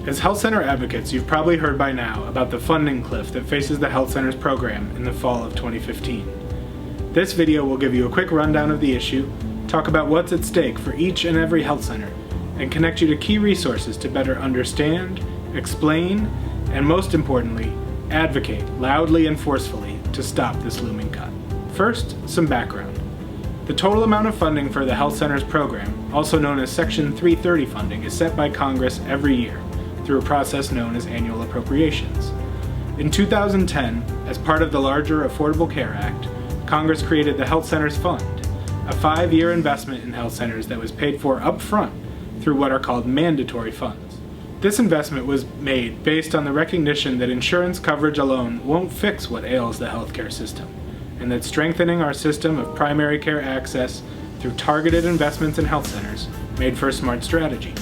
As health center advocates, you've probably heard by now about the funding cliff that faces the health centers program in the fall of 2015. This video will give you a quick rundown of the issue, talk about what's at stake for each and every health center, and connect you to key resources to better understand, explain, and most importantly, advocate loudly and forcefully to stop this looming cut. First, some background. The total amount of funding for the health centers program, also known as Section 330 funding, is set by Congress every year through a process known as annual appropriations. In 2010, as part of the larger Affordable Care Act, Congress created the Health Centers Fund, a 5-year investment in health centers that was paid for up front through what are called mandatory funds. This investment was made based on the recognition that insurance coverage alone won't fix what ails the healthcare system, and that strengthening our system of primary care access through targeted investments in health centers made for a smart strategy.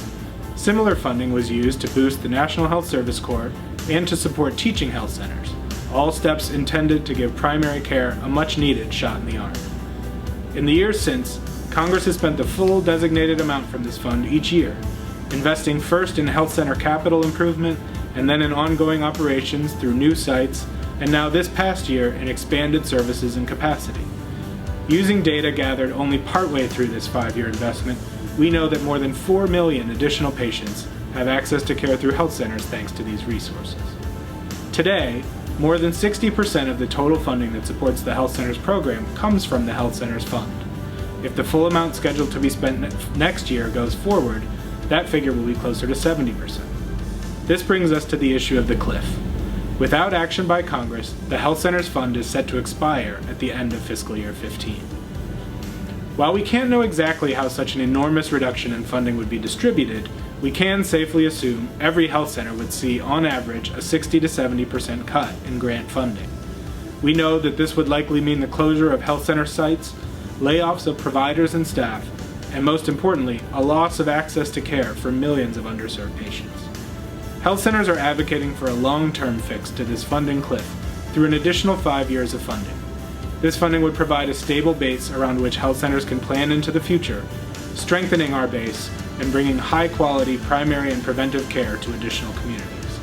Similar funding was used to boost the National Health Service Corps and to support teaching health centers, all steps intended to give primary care a much-needed shot in the arm. In the years since, Congress has spent the full designated amount from this fund each year, investing first in health center capital improvement and then in ongoing operations through new sites, and now this past year in expanded services and capacity. Using data gathered only partway through this 5-year investment, we know that more than 4 million additional patients have access to care through health centers thanks to these resources. Today, more than 60% of the total funding that supports the health centers program comes from the Health Centers Fund. If the full amount scheduled to be spent next year goes forward, that figure will be closer to 70%. This brings us to the issue of the cliff. Without action by Congress, the Health Centers Fund is set to expire at the end of fiscal year 15. While we can't know exactly how such an enormous reduction in funding would be distributed, we can safely assume every health center would see, on average, a 60 to 70% cut in grant funding. We know that this would likely mean the closure of health center sites, layoffs of providers and staff, and most importantly, a loss of access to care for millions of underserved patients. Health centers are advocating for a long-term fix to this funding cliff through an additional 5 years of funding. This funding would provide a stable base around which health centers can plan into the future, strengthening our base and bringing high-quality primary and preventive care to additional communities.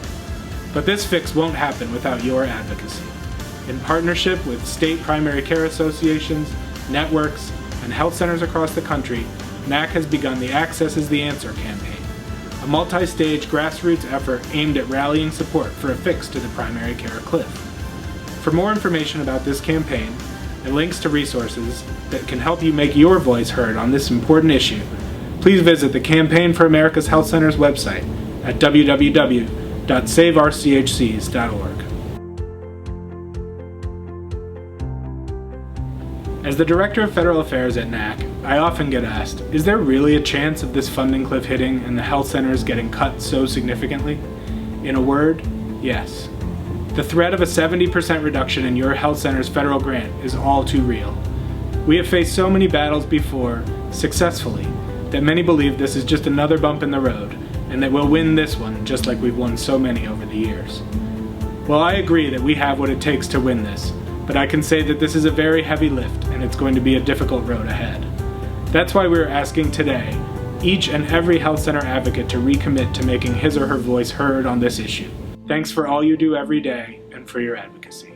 But this fix won't happen without your advocacy. In partnership with state primary care associations, networks, and health centers across the country, NAC has begun the Access is the Answer campaign, a multi-stage grassroots effort aimed at rallying support for a fix to the primary care cliff. For more information about this campaign and links to resources that can help you make your voice heard on this important issue, please visit the Campaign for America's Health Centers website at www.saverchcs.org. As the Director of Federal Affairs at NAC, I often get asked, is there really a chance of this funding cliff hitting and the health centers getting cut so significantly? In a word, yes. The threat of a 70% reduction in your health center's federal grant is all too real. We have faced so many battles before, successfully, that many believe this is just another bump in the road, and that we'll win this one just like we've won so many over the years. Well, I agree that we have what it takes to win this, but I can say that this is a very heavy lift and it's going to be a difficult road ahead. That's why we're asking today each and every health center advocate to recommit to making his or her voice heard on this issue. Thanks for all you do every day and for your advocacy.